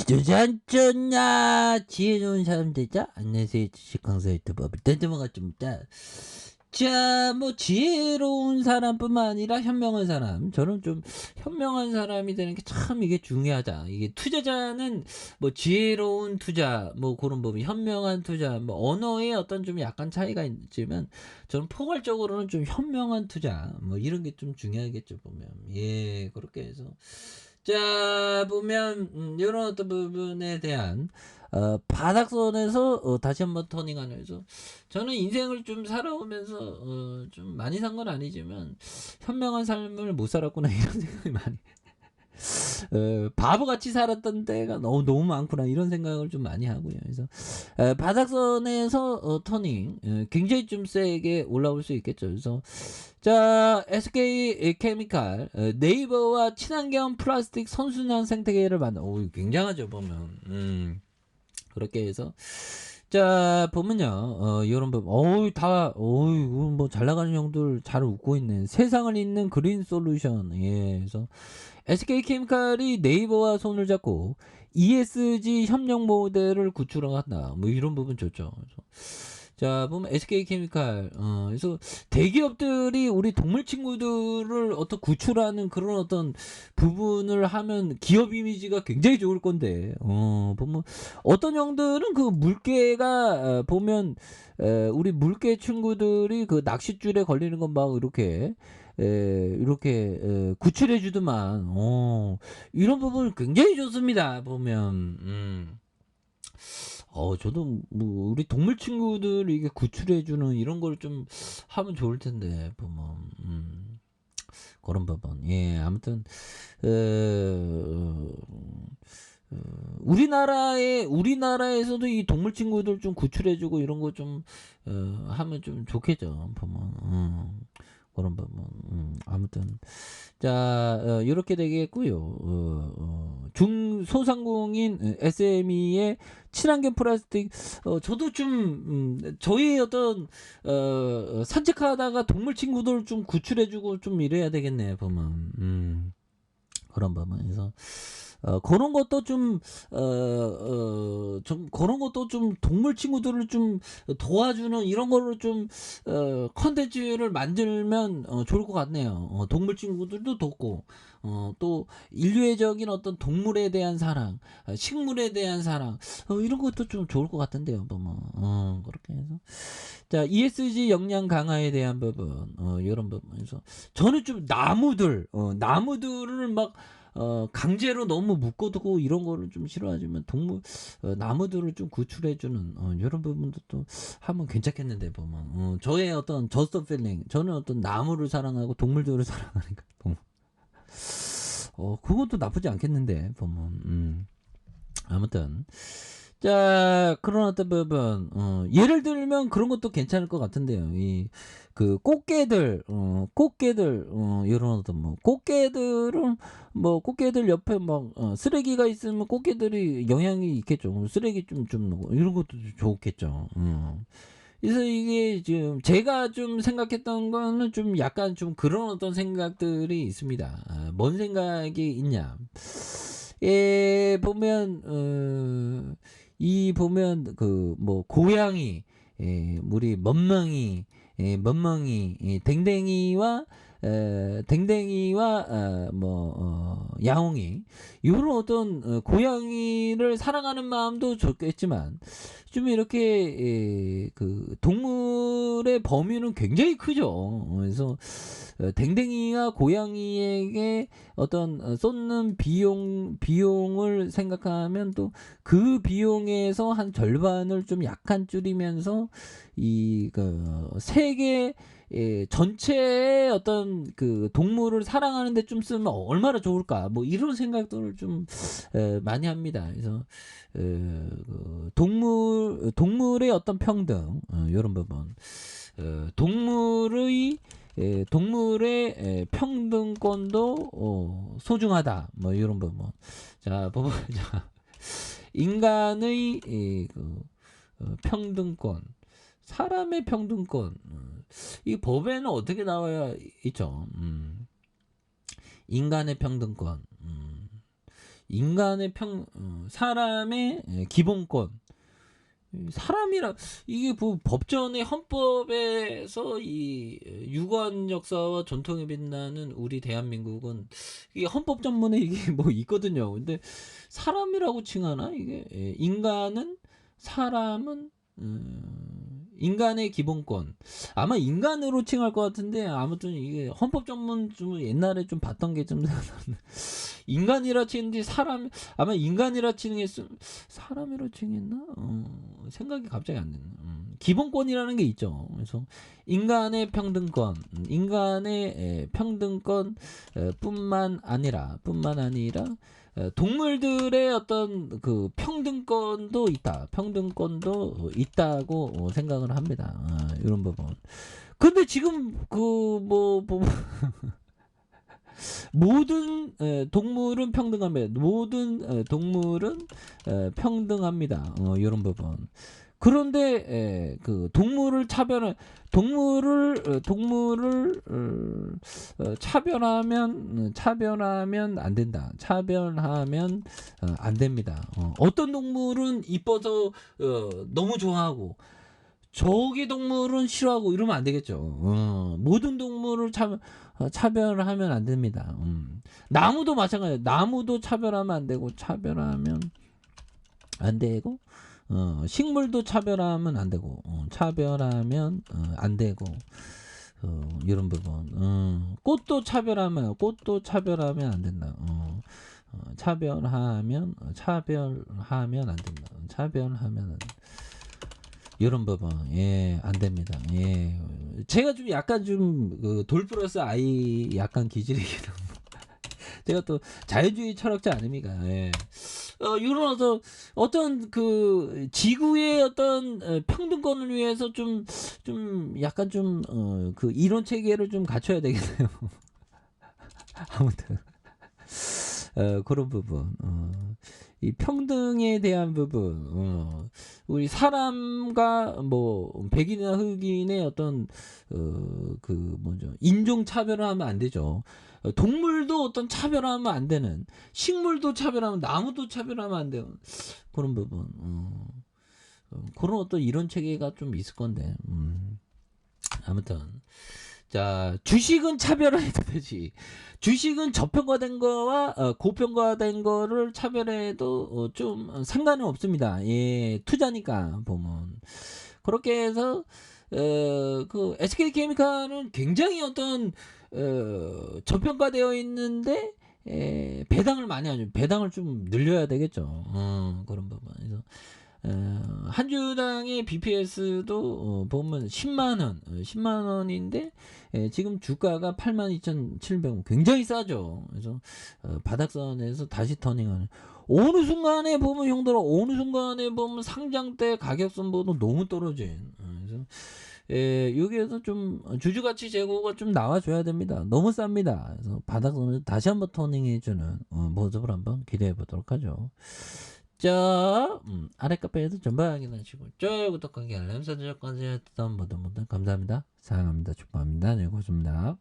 지도자전냐 지혜 좋은 사람 되자. 안녕하세요. 주식강사 유튜버 뜬금어가 좀 있다. 자, 뭐 지혜로운 사람뿐만 아니라 현명한 사람. 저는 좀 현명한 사람이 되는 게 참 이게 중요하다. 이게 투자자는 뭐 지혜로운 투자, 뭐 그런 부분, 현명한 투자, 뭐 언어의 어떤 좀 약간 차이가 있지만 저는 포괄적으로는 좀 현명한 투자, 뭐 이런 게 좀 중요하겠죠 보면. 예, 그렇게 해서 자 보면 요런 어떤 부분에 대한 바닥선에서 다시 한번 터닝하면서 저는 인생을 좀 살아오면서 좀 많이 산 건 아니지만 '현명한 삶을 못 살았구나.' 이런 생각이 많이 '바보같이 살았던 때가 너무 많구나.' 이런 생각을 좀 많이 하고요. 그래서 바닥선에서 터닝 굉장히 좀 세게 올라올 수 있겠죠. 그래서 자 SK케미칼 네이버와 친환경 플라스틱 선순환 생태계를 만든 굉장하죠 보면. 그렇게 해서 자 보면요. 요런 부분 이거 뭐 잘 나가는 형들 잘 웃고 있네. 세상을 잇는 그린 솔루션. 예. 그래서 SK케미칼이 네이버와 손을 잡고 ESG 협력 모델을 구축한다. 뭐 이런 부분 좋죠. 그래서 자 보면 SK케미칼 그래서 대기업들이 우리 동물 친구들을 어떤 구출하는 그런 어떤 부분을 하면 기업 이미지가 굉장히 좋을 건데 보면 어떤 형들은 그 물개가 보면 우리 물개 친구들이 그 낚싯줄에 걸리는 건 막 이렇게 이렇게 구출해 주더만 이런 부분 굉장히 좋습니다 보면. 저도 뭐 우리 동물 친구들 이게 구출해 주는 이런 걸 좀 하면 좋을 텐데 보면 그런 부분. 예, 아무튼 어, 어, 우리나라에서도 이 동물 친구들 좀 구출해 주고 이런 거 좀 하면 좀 좋겠죠 보면. 그런 부분. 아무튼 자 요렇게 되겠고요. 중소상공인 SME의 친환경 플라스틱 저도 좀 저희 어떤 산책하다가 동물 친구들 좀 구출해 주고 좀 이래야 되겠네 보면. 그런 부분에서 그런 것도 좀 그런 것도 좀 동물 친구들을 좀 도와주는 이런 거를 좀 컨텐츠를 만들면 좋을 것 같네요. 동물 친구들도 돕고 또 인류애적인 어떤 동물에 대한 사랑, 식물에 대한 사랑 이런 것도 좀 좋을 것 같은데요. 보면 그렇게 해서 자 ESG 역량 강화에 대한 부분 요런 부분에서 저는 좀 나무들을 막 강제로 너무 묶어두고 이런 거를 좀 싫어하지만 나무들을 좀 구출해 주는 요런 부분도 또 하면 괜찮겠는데 보면. 저의 어떤 저스트 필링 저는 어떤 나무를 사랑하고 동물들을 사랑하니까 보면 그것도 나쁘지 않겠는데 보면. 아무튼 자 그런 어떤 부분 예를 들면 그런 것도 괜찮을 것 같은데요. 이 그 꽃게들 요런 어떤 뭐 꽃게들 옆에 막 쓰레기가 있으면 꽃게들이 영향이 있겠죠. 쓰레기 좀 넣고 이런 것도 좋겠죠. 그래서 이게 지금 제가 좀 생각했던 거는 좀 약간 좀 그런 어떤 생각들이 있습니다. 뭔 생각이 있냐. 보면 이 보면 그 뭐 고양이 우리 멍멍이 댕댕이와 야옹이 요런 어떤 고양이를 사랑하는 마음도 좋겠지만 좀 이렇게 그 동물의 범위는 굉장히 크죠. 그래서 댕댕이와 고양이에게 어떤 쏟는 비용을 생각하면 또 그 비용에서 한 절반을 좀 약간 줄이면서 이 그 세계 전체의 어떤 그 동물을 사랑하는 데 좀 쓰면 얼마나 좋을까 뭐 이런 생각들을 좀 많이 합니다. 그래서 동물의 어떤 평등 요런 부분 동물의 평등권도 소중하다 뭐 이런 부분. 자 부분 인간의 평등권 사람의 평등권 이 법에는 어떻게 나와야 있죠. 인간의 평등권 인간의 사람의 기본권. 사람이라 이게 뭐 법전의 헌법에서 이 유구한 역사와 전통에 빛나는 우리 대한민국은 이게 헌법 전문에 이게 뭐 있거든요. 근데 사람이라고 칭하나 이게 인간은 사람은 인간의 기본권 아마 인간으로 칭할 것 같은데 아무튼 이게 헌법 전문 좀 옛날에 좀 봤던 게 좀 인간이라 치는데 사람 아마 인간이라 치는 게 사람이라 칭했나 생각이 갑자기 안 나네. 기본권이라는 게 있죠. 그래서 인간의 평등권 인간의 평등권 뿐만 아니라 동물들의 어떤 그 평등권도 있다. 평등권도 있다고 생각을 합니다. 이런 부분. 근데 지금 모든 동물은 평등합니다. 모든 동물은 평등합니다. 이런 부분. 그런데 그 동물을 차별하면 안 된다. 차별하면 안 됩니다. 어떤 동물은 이뻐서 너무 좋아하고 저기 동물은 싫어하고 이러면 안 되겠죠. 모든 동물을 차별하면 안 됩니다. 나무도 마찬가지예요. 나무도 차별하면 안 되고 식물도 차별하면 안 되고 차별하면 안 되고 이런 부분. 꽃도 차별하면 안 된다. 차별하면 안 된다. 차별하면 안 된다. 이런 부분 안 됩니다. 제가 좀 약간 돌 플러스 아이 약간 기질이기도 제가 또 자유주의 철학자 아닙니까? 이런 어떤 그 지구의 어떤 평등권을 위해서 좀 약간 그 이론 체계를 좀 갖춰야 되겠네요. 아무튼 그런 부분. 이 평등에 대한 부분, 우리 사람과 뭐 백인이나 흑인의 어떤 인종 차별을 하면 안 되죠. 동물도 어떤 차별하면 안 되는, 식물도 차별하면 나무도 차별하면 안 되는 그런 부분. 그런 어떤 이론 체계가 좀 있을 건데. 아무튼. 자, 주식은 차별해도 되지. 주식은 저평가된 거와 고평가된 거를 차별해도 좀 상관은 없습니다. 투자니까 보면. 그렇게 해서 그 SK케미칼은 굉장히 어떤 저평가되어 있는데 배당을 많이 하죠. 배당을 좀 늘려야 되겠죠. 그런 부분. 그래서 한 주당의 BPS도 보면 10만 원인데 지금 주가가 82,700원 굉장히 싸죠. 그래서 바닥선에서 다시 터닝하는 어느 순간에 보면 형들아 상장 때 가격선 보도 너무 떨어진 그래서 여기에서 좀 주주가치 재고가 좀 나와줘야 됩니다. 너무 쌉니다. 그래서 바닥선에서 다시 한번 터닝해주는 모습을 한번 기대해 보도록 하죠. 자, 아래 카페에서 전방 확인하시고 좋아요, 구독하기, 알람 설정까지 했던 모든 분들 감사합니다. 사랑합니다. 축복합니다. 네, 고맙습니다.